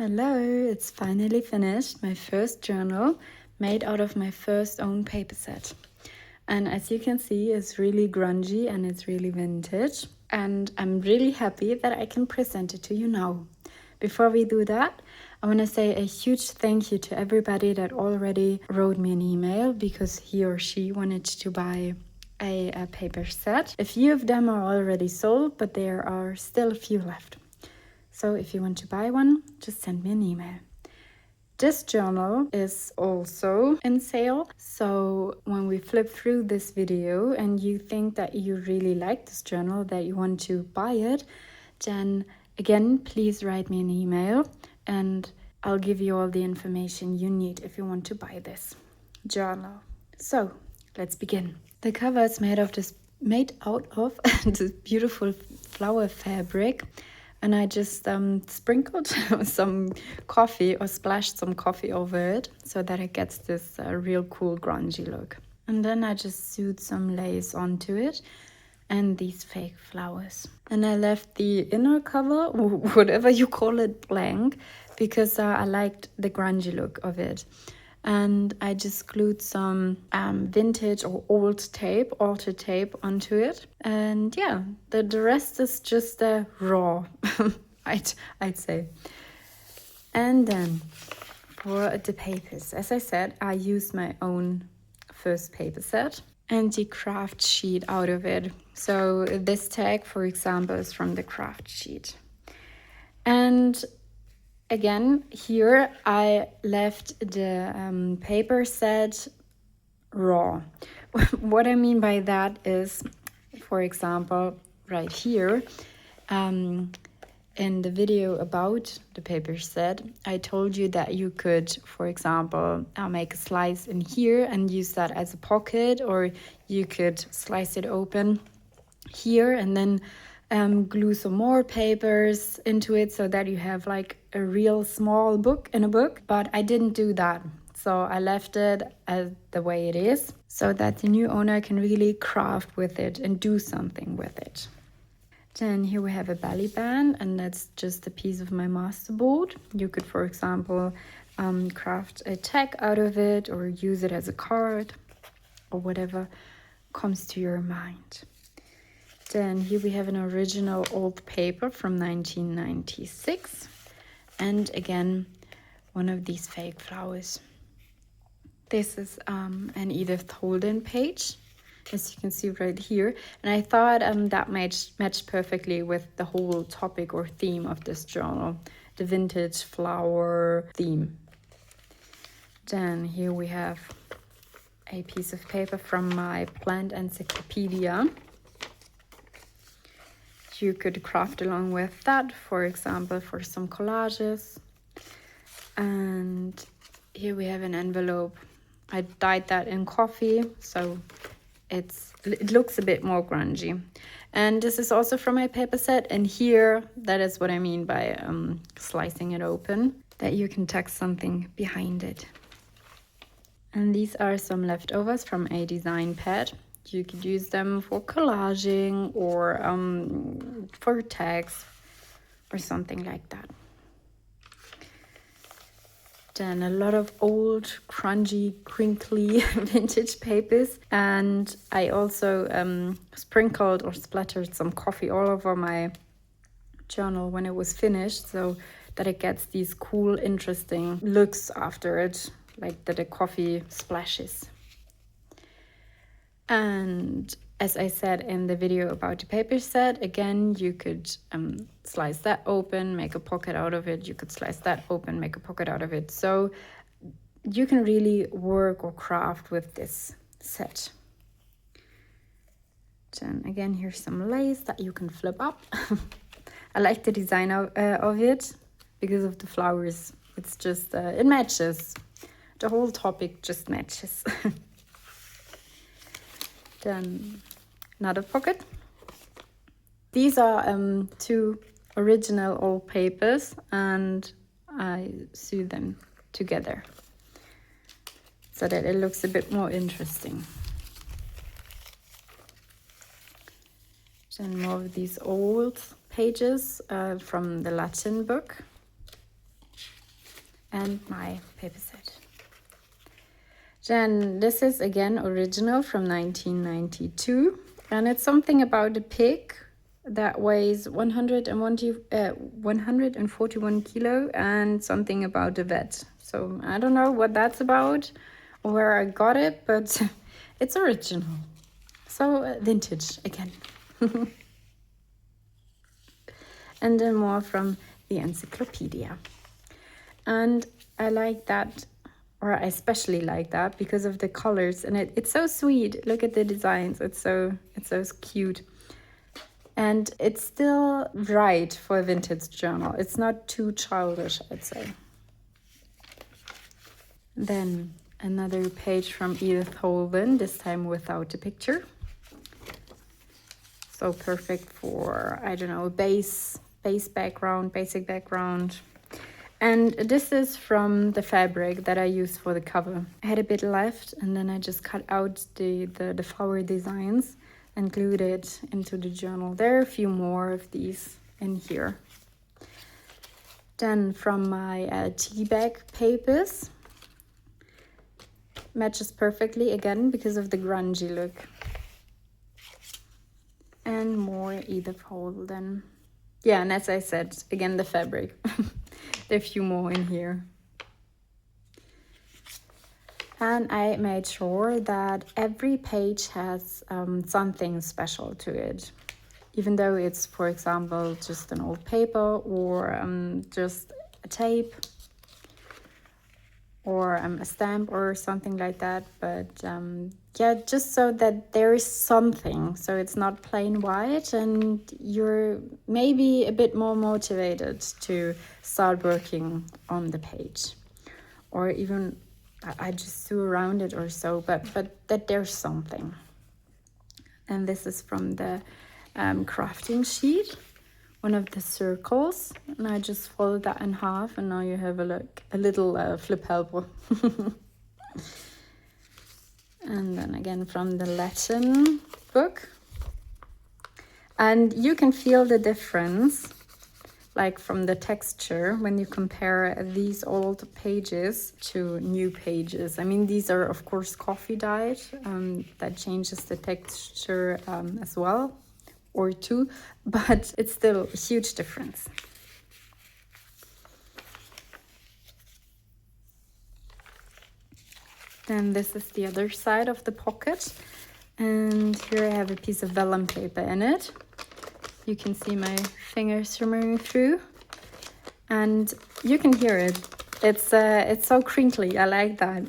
Hello, it's finally finished, my first journal made out of my first own paper set. And as you can see, it's really grungy and it's really vintage. And I'm really happy that I can present it to you now. Before we do that, I want to say a huge thank you to everybody that already wrote me an email because he or she wanted to buy a paper set. A few of them are already sold, but there are still a few left. So if you want to buy one, just send me an email. This journal is also in sale. So when we flip through this video and you think that you really like this journal, that you want to buy it, then again, please write me an email and I'll give you all the information you need if you want to buy this journal. So let's begin. The cover is made out of this beautiful flower fabric. And I just sprinkled some coffee or splashed some coffee over it so that it gets this real cool grungy look. And then I just sewed some lace onto it and these fake flowers. And I left the inner cover, or whatever you call it, blank because I liked the grungy look of it. And I just glued some vintage or old tape, altered tape onto it. And yeah, the rest is just raw, I'd say. And then for the papers, as I said, I used my own first paper set and the craft sheet out of it. So this tag, for example, is from the craft sheet. And again, here I left the paper set raw. What I mean by that is, for example, right here, in the video about the paper set, I told you that you could, for example, make a slice in here and use that as a pocket, or you could slice it open here and then glue some more papers into it so that you have like a real small book in a book. But I didn't do that. So I left it as the way it is so that the new owner can really craft with it and do something with it. Then here we have a belly band, and that's just a piece of my masterboard. You could, for example, craft a tag out of it or use it as a card or whatever comes to your mind. Then here we have an original old paper from 1996. And again, one of these fake flowers. This is an Edith Holden page, as you can see right here. And I thought that matched perfectly with the whole topic or theme of this journal, the vintage flower theme. Then here we have a piece of paper from my plant encyclopedia. You could craft along with that, for example, for some collages. And here we have an envelope. I dyed that in coffee, so it looks a bit more grungy. And this is also from my paper set. And here, that is what I mean by slicing it open, that you can tuck something behind it. And these are some leftovers from a design pad. You could use them for collaging or for tags or something like that. Then a lot of old, grungy, crinkly vintage papers. And I also sprinkled or splattered some coffee all over my journal when it was finished so that it gets these cool, interesting looks after it, like that the coffee splashes. And as I said in the video about the paper set, again, you could slice that open, make a pocket out of it. You could slice that open, make a pocket out of it. So you can really work or craft with this set. Then again, here's some lace that you can flip up. I like the design of it because of the flowers. It's just, it matches. The whole topic just matches. Then another pocket. These are two original old papers and I sewed them together so that it looks a bit more interesting. Then more of these old pages from the Latin book. and my paper set. Then this is again original from 1992, and it's something about a pig that weighs 141 kilo and something about a vet. So I don't know what that's about or where I got it, but it's original. So vintage again. And then more from the encyclopedia. And I like that, or I especially like that because of the colors, and it's so sweet. Look at the designs. It's so cute. And it's still right for a vintage journal. It's not too childish, I'd say. Then another page from Edith Holden, this time without a picture. So perfect for, I don't know, basic background. And this is from the fabric that I used for the cover. I had a bit left, and then I just cut out the flower designs and glued it into the journal. There are a few more of these in here. Then from my tea bag papers. Matches perfectly again because of the grungy look. And more Edith Holden. Yeah, and as I said, again, the fabric. There are a few more in here. And I made sure that every page has something special to it. Even though it's, for example, just an old paper or just a tape or a stamp or something like that. But yeah, just so that there is something. So it's not plain white and you're maybe a bit more motivated to start working on the page. Or even I just sew around it or so, but that there's something. And this is from the crafting sheet, one of the circles, and I just folded that in half, and now you have a little flip helper. And then again from the Latin book, and you can feel the difference, like from the texture when you compare these old pages to new pages. I mean, these are of course coffee dyed, that changes the texture as well, or two, but it's still a huge difference. Then this is the other side of the pocket, and here I have a piece of vellum paper in it. You can see my fingers shimmering through, and you can hear it. It's so crinkly. I like that.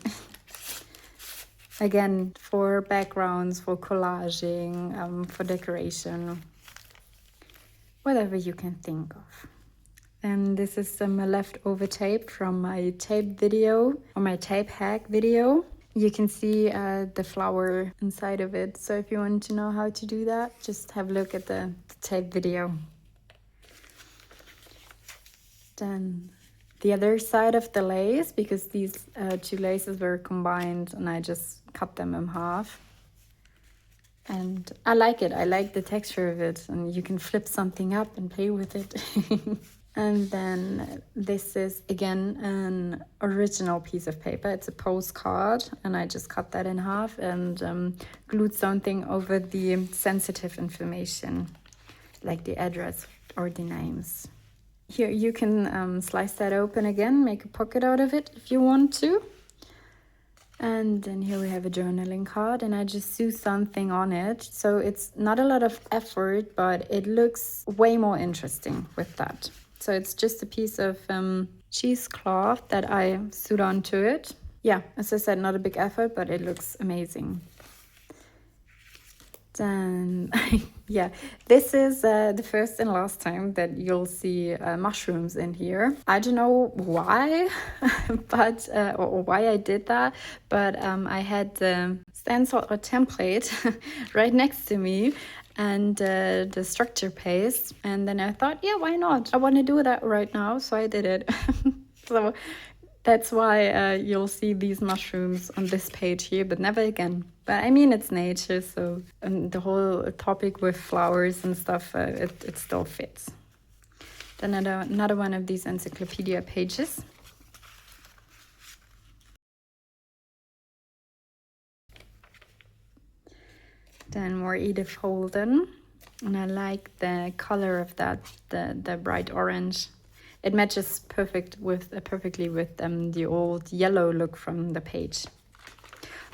Again, for backgrounds, for collaging, for decoration, whatever you can think of. And this is some leftover tape from my tape video, or my tape hack video. You can see the flower inside of it. So if you want to know how to do that, just have a look at the tape video. Then the other side of the lace, because these two laces were combined and I just cut them in half. And I like it. I like the texture of it, and you can flip something up and play with it. And then this is again an original piece of paper. It's a postcard, and I just cut that in half and glued something over the sensitive information, like the address or the names. Here you can slice that open again, make a pocket out of it if you want to. And then here we have a journaling card, and I just sew something on it. So it's not a lot of effort, but it looks way more interesting with that. So it's just a piece of cheesecloth that I sewed onto it. Yeah, as I said, not a big effort, but it looks amazing. Then, yeah, this is the first and last time that you'll see mushrooms in here. I don't know why, but or why I did that, but I had the stencil or template right next to me, and the structure paste, and then I thought, yeah, why not? I want to do that right now, so I did it. So that's why you'll see these mushrooms on this page here, but never again. But I mean, it's nature, so the whole topic with flowers and stuff, it still fits. Then another one of these encyclopedia pages. Then more Edith Holden. And I like the color of that, the bright orange. It matches perfectly with the old yellow look from the page.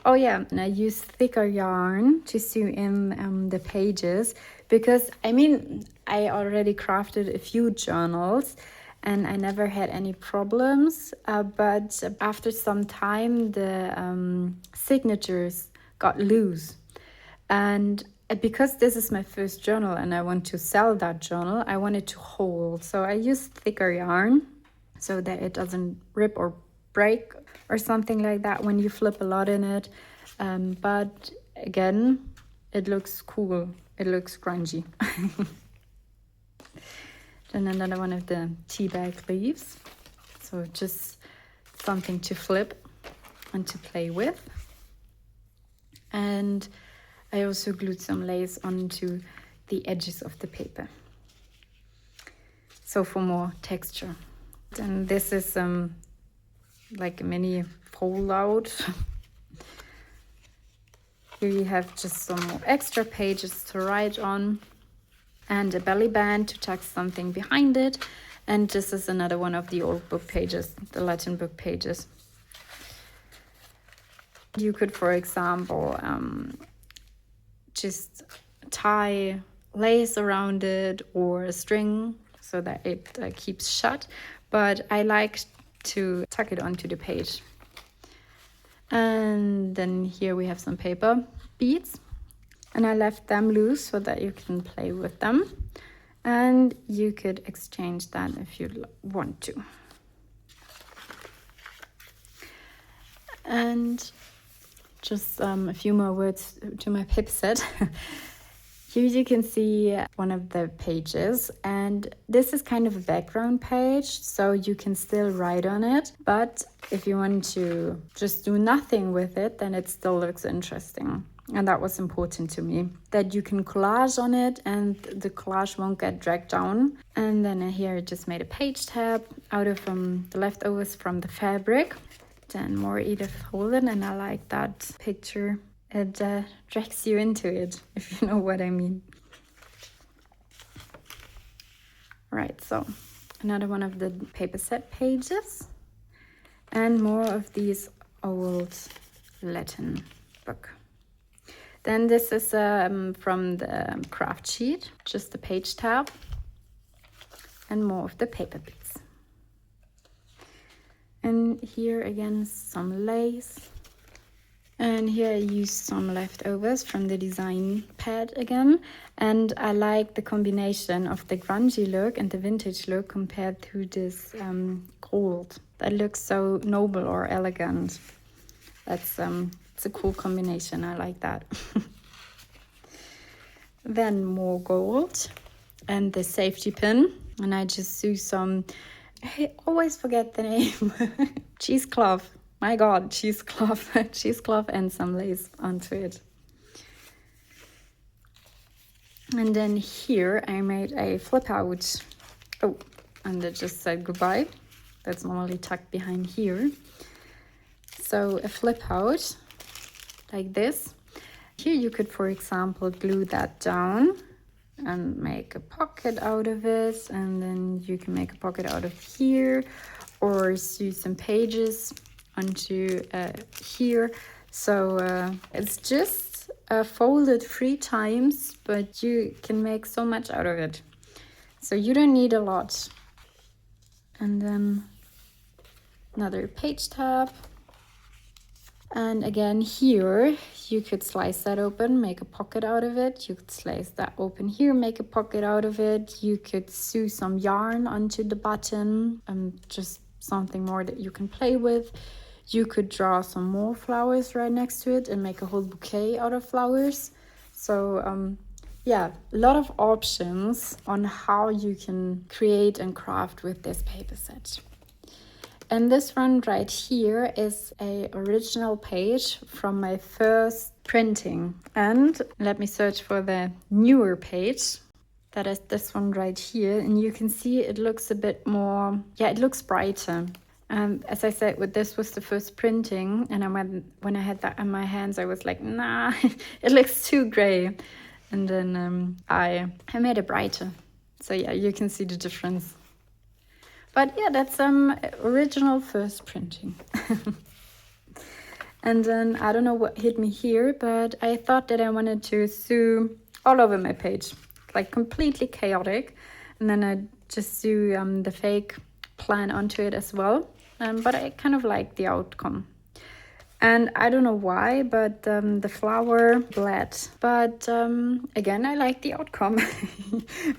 Oh yeah, and I use thicker yarn to sew in the pages because, I mean, I already crafted a few journals and I never had any problems. But after some time, the signatures got loose. And because this is my first journal and I want to sell that journal, I want it to hold. So I use thicker yarn so that it doesn't rip or break or something like that when you flip a lot in it. But again, it looks cool. It looks grungy. Then another one of the tea bag leaves. So just something to flip and to play with. And I also glued some lace onto the edges of the paper. So for more texture. And this is like a mini fold out. Here you have just some more extra pages to write on and a belly band to tuck something behind it. And this is another one of the old book pages, the Latin book pages. You could, for example, just tie lace around it or a string so that it keeps shut. But I like to tuck it onto the page. And then here we have some paper beads. And I left them loose so that you can play with them. And you could exchange that if you want to. And just a few more words to my paper set. Here you can see one of the pages, and this is kind of a background page, so you can still write on it. But if you want to just do nothing with it, then it still looks interesting. And that was important to me, that you can collage on it and the collage won't get dragged down. And then here I just made a page tab out of the leftovers from the fabric. Then more Edith Holden, and I like that picture. It drags you into it, if you know what I mean. Right, so another one of the paper set pages. And more of these old Latin book. Then this is from the craft sheet, just the page tab. And more of the paper beads. And here again, some lace. And here I used some leftovers from the design pad again. And I like the combination of the grungy look and the vintage look compared to this gold. That looks so noble or elegant. That's it's a cool combination. I like that. Then more gold and the safety pin. And I just sew some, I always forget the name, cheesecloth. My God, cheesecloth, cheesecloth and some lace onto it. And then here I made a flip out. Oh, and it just said goodbye. That's normally tucked behind here. So a flip out like this. Here you could, for example, glue that down and make a pocket out of it. And then you can make a pocket out of here or sew some pages onto here. So it's just folded 3 times, but you can make so much out of it. So you don't need a lot. And then another page tab. And again here, you could slice that open, make a pocket out of it. You could slice that open here, make a pocket out of it. You could sew some yarn onto the button and just something more that you can play with. You could draw some more flowers right next to it and make a whole bouquet out of flowers. So yeah, a lot of options on how you can create and craft with this paper set. And this one right here is a original page from my first printing. And let me search for the newer page. That is this one right here. And you can see it looks a bit more, yeah, it looks brighter. As I said, this was the first printing, and when I had that in my hands, I was like, nah, it looks too gray. And then I made it brighter. So yeah, you can see the difference. But yeah, that's original first printing. And then I don't know what hit me here, but I thought that I wanted to sew all over my page, like completely chaotic. And then I just sew the fake plan onto it as well. But I kind of like the outcome. And I don't know why, but the flower bled. But again, I like the outcome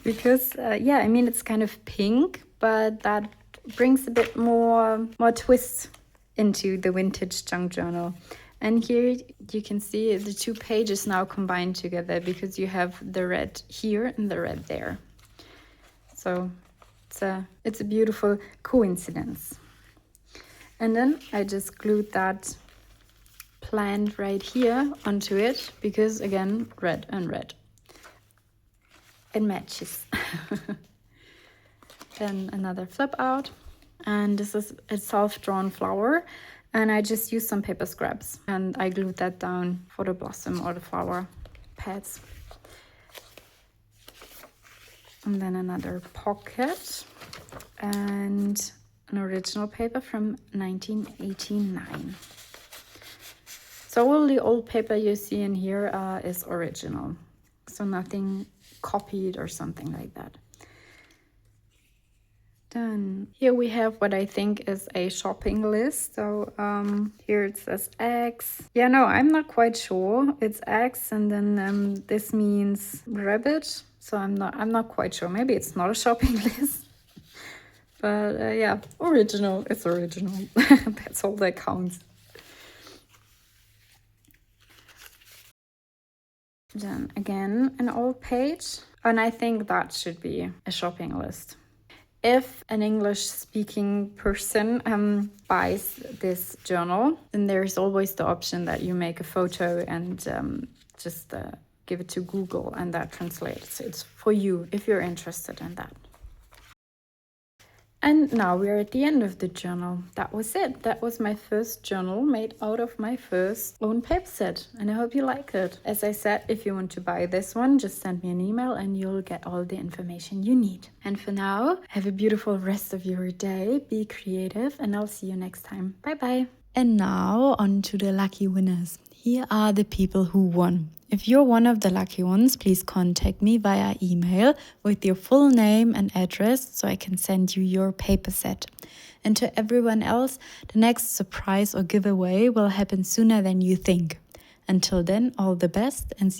because, yeah, I mean, it's kind of pink, but that brings a bit more twist into the vintage junk journal. And here you can see the 2 pages now combined together because you have the red here and the red there. So it's a beautiful coincidence. And then I just glued that plant right here onto it because, again, red and red. It matches. Then another flip out. And this is a self-drawn flower. And I just used some paper scraps. And I glued that down for the blossom or the flower pads. And then another pocket. And an original paper from 1989. So all the old paper you see in here is original. So nothing copied or something like that. Then here we have what I think is a shopping list. So here it says X. Yeah, no, I'm not quite sure. It's X, and then this means rabbit. So I'm not quite sure. Maybe it's not a shopping list. But yeah, original. It's original. That's all that counts. Then again, an old page. And I think that should be a shopping list. If an English-speaking person buys this journal, then there's always the option that you make a photo and just give it to Google, and that translates. It's for you if you're interested in that. And now we're at the end of the journal. That was it. That was my first journal made out of my first own paper set. And I hope you like it. As I said, if you want to buy this one, just send me an email and you'll get all the information you need. And for now, have a beautiful rest of your day. Be creative, and I'll see you next time. Bye-bye. And now on to the lucky winners. Here are the people who won. If you're one of the lucky ones, please contact me via email with your full name and address so I can send you your paper set. And to everyone else, the next surprise or giveaway will happen sooner than you think. Until then, all the best and